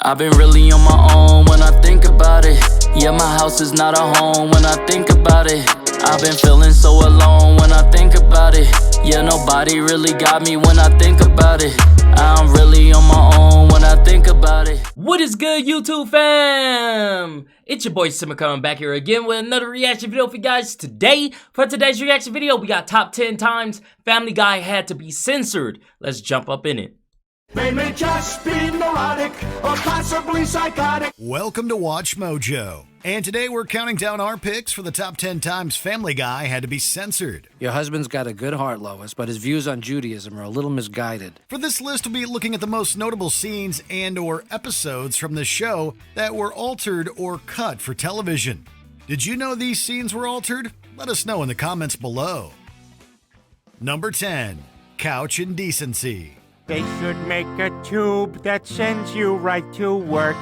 I've been really on my own when I think about it. Yeah, my house is not a home when I think about it. I've been feeling so alone when I think about it. Yeah, nobody really got me when I think about it. I'm really on my own when I think about it. What is good, YouTube fam? It's your boy Simba coming back here again with another reaction video for you guys today. For today's reaction video, we got top 10 times Family Guy had to be censored. Let's jump up in it. They may just be neurotic or possibly psychotic. Welcome to Watch Mojo. And today we're counting down our picks for the top 10 times Family Guy had to be censored. Your husband's got a good heart, Lois, but his views on Judaism are a little misguided. For this list, we'll be looking at the most notable scenes and or episodes from the show that were altered or cut for television. Did you know these scenes were altered? Let us know in the comments below. Number 10. Couch Indecency. They should make a tube that sends you right to work.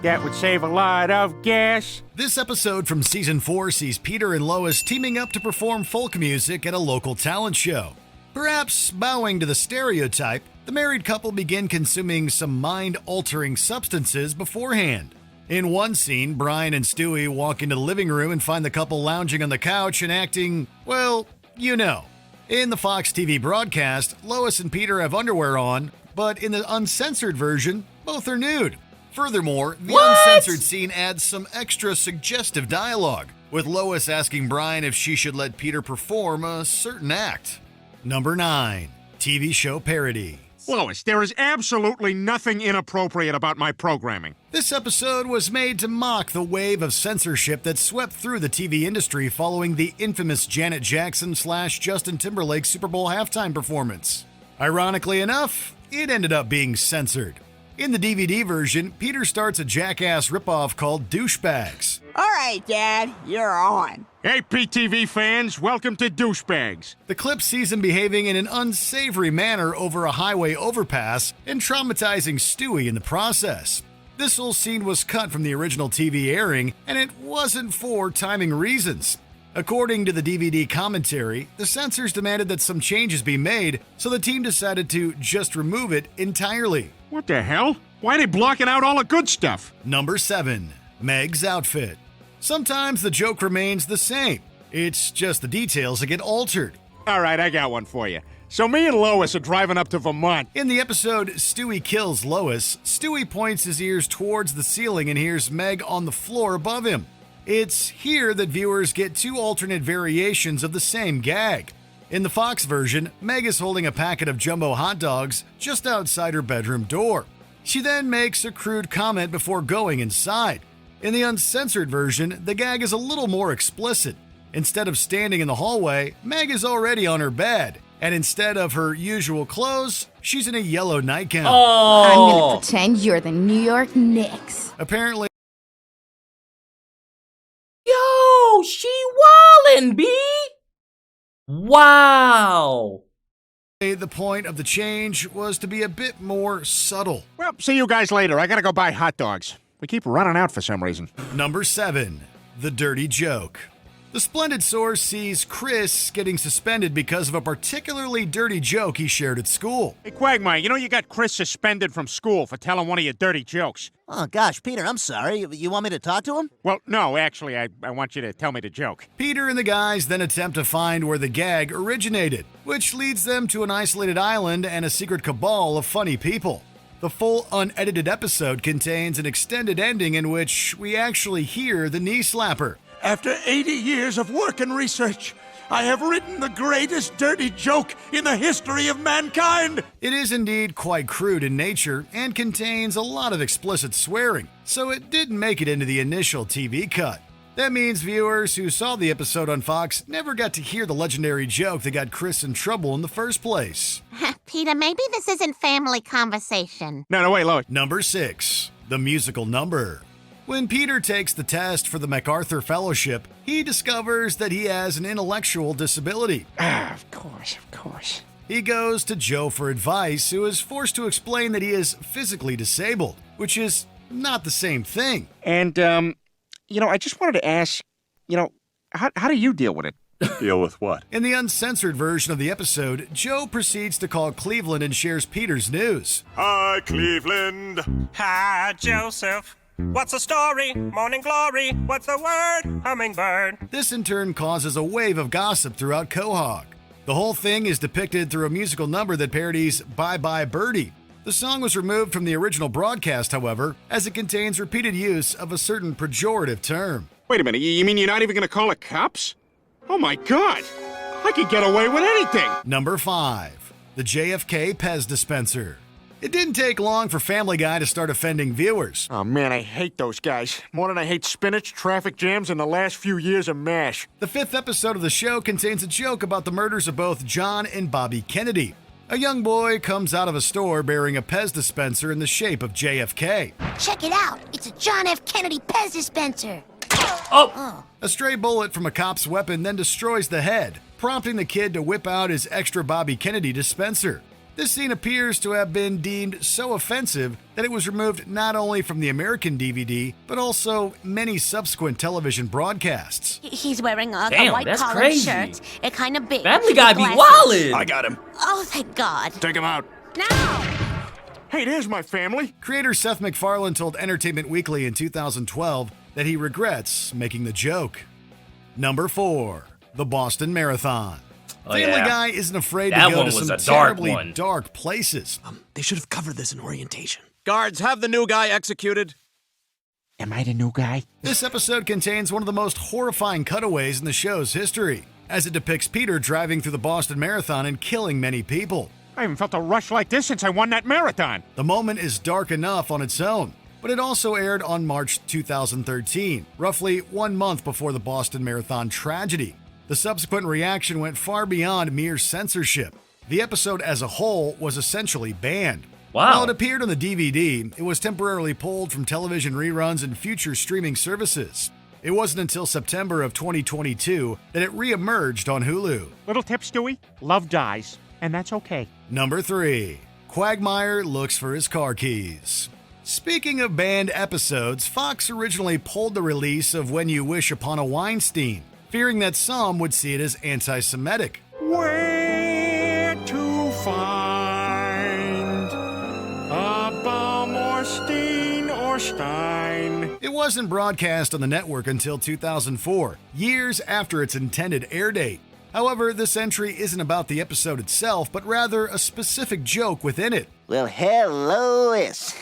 That would save a lot of gas. This episode from Season 4 sees Peter and Lois teaming up to perform folk music at a local talent show. Perhaps bowing to the stereotype, the married couple begin consuming some mind-altering substances beforehand. In one scene, Brian and Stewie walk into the living room and find the couple lounging on the couch and acting, well, you know. In the Fox TV broadcast, Lois and Peter have underwear on, but in the uncensored version, both are nude. Furthermore, the uncensored scene adds some extra suggestive dialogue, with Lois asking Brian if she should let Peter perform a certain act. Number 9. TV show parody. Lois, there is absolutely nothing inappropriate about my programming. This episode was made to mock the wave of censorship that swept through the TV industry following the infamous Janet Jackson/Justin Timberlake Super Bowl halftime performance. Ironically enough, it ended up being censored. In the DVD version, Peter starts a Jackass ripoff called Douchebags. All right, Dad, you're on. Hey, PTV fans, welcome to Douchebags. The clip sees him behaving in an unsavory manner over a highway overpass and traumatizing Stewie in the process. This whole scene was cut from the original TV airing, and it wasn't for timing reasons. According to the DVD commentary, the censors demanded that some changes be made, so the team decided to just remove it entirely. What the hell? Why are they blocking out all the good stuff? Number 7. Meg's outfit. Sometimes the joke remains the same. It's just the details that get altered. All right, I got one for you. So me and Lois are driving up to Vermont. In the episode Stewie Kills Lois, Stewie points his ears towards the ceiling and hears Meg on the floor above him. It's here that viewers get two alternate variations of the same gag. In the Fox version, Meg is holding a packet of jumbo hot dogs just outside her bedroom door. She then makes a crude comment before going inside. In the uncensored version, the gag is a little more explicit. Instead of standing in the hallway, Meg is already on her bed. And instead of her usual clothes, she's in a yellow nightgown. Oh! I'm gonna pretend you're the New York Knicks. Apparently, Yo, she wildin', B! Wow! the point of the change was to be a bit more subtle. Well, see you guys later. I gotta go buy hot dogs. We keep running out for some reason. Number 7. The dirty joke. The Splendid Source sees Chris getting suspended because of a particularly dirty joke he shared at school. Hey, Quagmire, you know you got Chris suspended from school for telling one of your dirty jokes. Oh, gosh, Peter, I'm sorry. You want me to talk to him? Well, no, actually, I want you to tell me the joke. Peter and the guys then attempt to find where the gag originated, which leads them to an isolated island and a secret cabal of funny people. The full unedited episode contains an extended ending in which we actually hear the knee slapper. After 80 years of work and research, I have written the greatest dirty joke in the history of mankind. It is indeed quite crude in nature and contains a lot of explicit swearing, so it didn't make it into the initial TV cut. That means viewers who saw the episode on Fox never got to hear the legendary joke that got Chris in trouble in the first place. Peter, maybe this isn't family conversation. No, wait, Lois. Number 6. The musical number. When Peter takes the test for the MacArthur Fellowship, he discovers that he has an intellectual disability. Of course. He goes to Joe for advice, who is forced to explain that he is physically disabled, which is not the same thing. And, I just wanted to ask, how do you deal with it? Deal with what? In the uncensored version of the episode, Joe proceeds to call Cleveland and shares Peter's news. Hi, Cleveland. Hi, Joseph. What's the story? Morning glory. What's the word? Hummingbird. This in turn causes a wave of gossip throughout Quahog. The whole thing is depicted through a musical number that parodies Bye Bye Birdie. The song was removed from the original broadcast, however, as it contains repeated use of a certain pejorative term. Wait a minute, you mean you're not even gonna call the cops? Oh my God! I could get away with anything! Number 5. The JFK Pez dispenser. It didn't take long for Family Guy to start offending viewers. Oh man, I hate those guys. More than I hate spinach, traffic jams, and the last few years of MASH. The 5th episode of the show contains a joke about the murders of both John and Bobby Kennedy. A young boy comes out of a store bearing a Pez dispenser in the shape of JFK. Check it out. It's a John F. Kennedy Pez dispenser. A stray bullet from a cop's weapon then destroys the head, prompting the kid to whip out his extra Bobby Kennedy dispenser. This scene appears to have been deemed so offensive that it was removed not only from the American DVD, but also many subsequent television broadcasts. He's wearing a Damn, white that's collared crazy. shirt. It kind of big. Family Guy be Glasses. wildin'. I got him. Oh, thank God. Take him out. Now! Hey, there's my family. Creator Seth MacFarlane told Entertainment Weekly in 2012 that he regrets making the joke. Number 4. The Boston Marathon. Oh, Family yeah. Guy isn't afraid That to go one to was some a dark terribly one. dark places. They should have covered this in orientation. Guards, have the new guy executed. Am I the new guy? This episode contains one of the most horrifying cutaways in the show's history, as it depicts Peter driving through the Boston Marathon and killing many people. I haven't felt a rush like this since I won that marathon. The moment is dark enough on its own, but it also aired on March 2013, roughly 1 month before the Boston Marathon tragedy. The subsequent reaction went far beyond mere censorship. The episode as a whole was essentially banned. Wow. While it appeared on the DVD, it was temporarily pulled from television reruns and future streaming services. It wasn't until September of 2022 that it re-emerged on Hulu. Little tip, Stewie. Love dies, and that's okay. Number 3. Quagmire looks for his car keys. Speaking of banned episodes, Fox originally pulled the release of When You Wish Upon a Weinstein, fearing that some would see it as anti-Semitic. Where to find a bum or Steen or Stein? It wasn't broadcast on the network until 2004, years after its intended air date. However, this entry isn't about the episode itself, but rather a specific joke within it. Well, hello, Lois.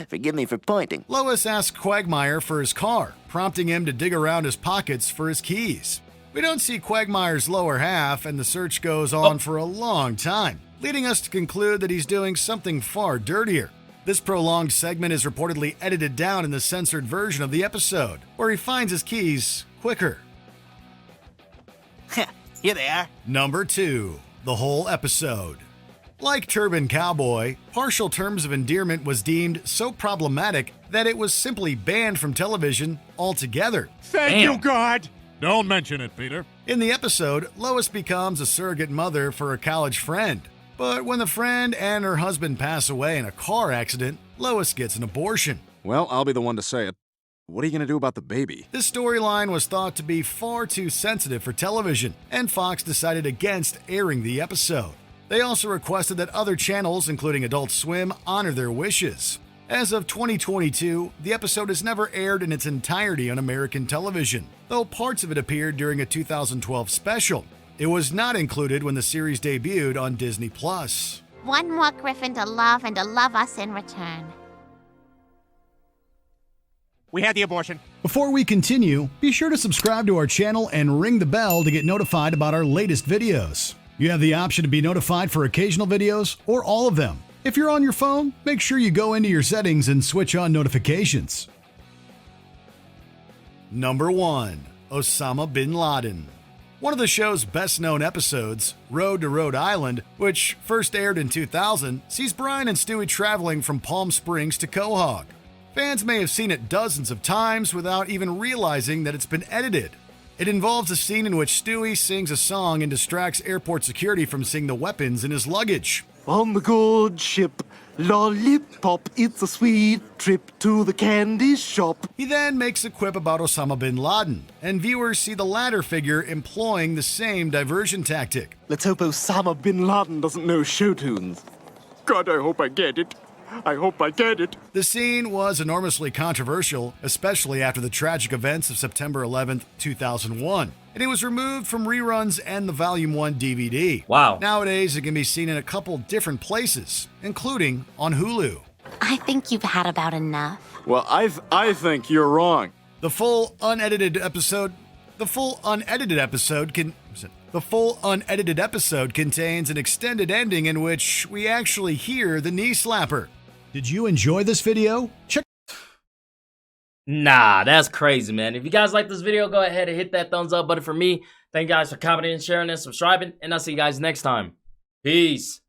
Forgive me for pointing. Lois asks Quagmire for his car, prompting him to dig around his pockets for his keys. We don't see Quagmire's lower half, and the search goes on for a long time, leading us to conclude that he's doing something far dirtier. This prolonged segment is reportedly edited down in the censored version of the episode, where he finds his keys quicker. Here they are. Number 2. The whole episode. Like Turban Cowboy, partial terms of endearment was deemed so problematic that it was simply banned from television altogether. Thank you, God. Don't mention it, Peter. In the episode, Lois becomes a surrogate mother for a college friend. But when the friend and her husband pass away in a car accident, Lois gets an abortion. Well, I'll be the one to say it. What are you gonna do about the baby? This storyline was thought to be far too sensitive for television, and Fox decided against airing the episode. They also requested that other channels, including Adult Swim, honor their wishes. As of 2022, the episode is never aired in its entirety on American television, though parts of it appeared during a 2012 special. It was not included when the series debuted on Disney+. One more griffin to love and to love us in return. We had the abortion. Before we continue, be sure to subscribe to our channel and ring the bell to get notified about our latest videos. You have the option to be notified for occasional videos or all of them. If you're on your phone, make sure you go into your settings and switch on notifications. Number 1. Osama Bin Laden. One of the show's best-known episodes, Road to Rhode Island, which first aired in 2000, sees Brian and Stewie traveling from Palm Springs to Quahog. Fans may have seen it dozens of times without even realizing that it's been edited. It involves a scene in which Stewie sings a song and distracts airport security from seeing the weapons in his luggage. On the good ship, lollipop, it's a sweet trip to the candy shop. He then makes a quip about Osama Bin Laden, and viewers see the latter figure employing the same diversion tactic. Let's hope Osama Bin Laden doesn't know show tunes. God, I hope I get it. I hope I get it. The scene was enormously controversial, especially after the tragic events of September 11th, 2001, and it was removed from reruns and the Volume 1 DVD. Wow. Nowadays, it can be seen in a couple different places, including on Hulu. I think you've had about enough. Well, I think you're wrong. The full unedited episode contains an extended ending in which we actually hear the knee slapper. Did you enjoy this video? Nah, that's crazy, man. If you guys like this video, go ahead and hit that thumbs up button for me. Thank you guys for commenting and sharing and subscribing, and I'll see you guys next time. Peace.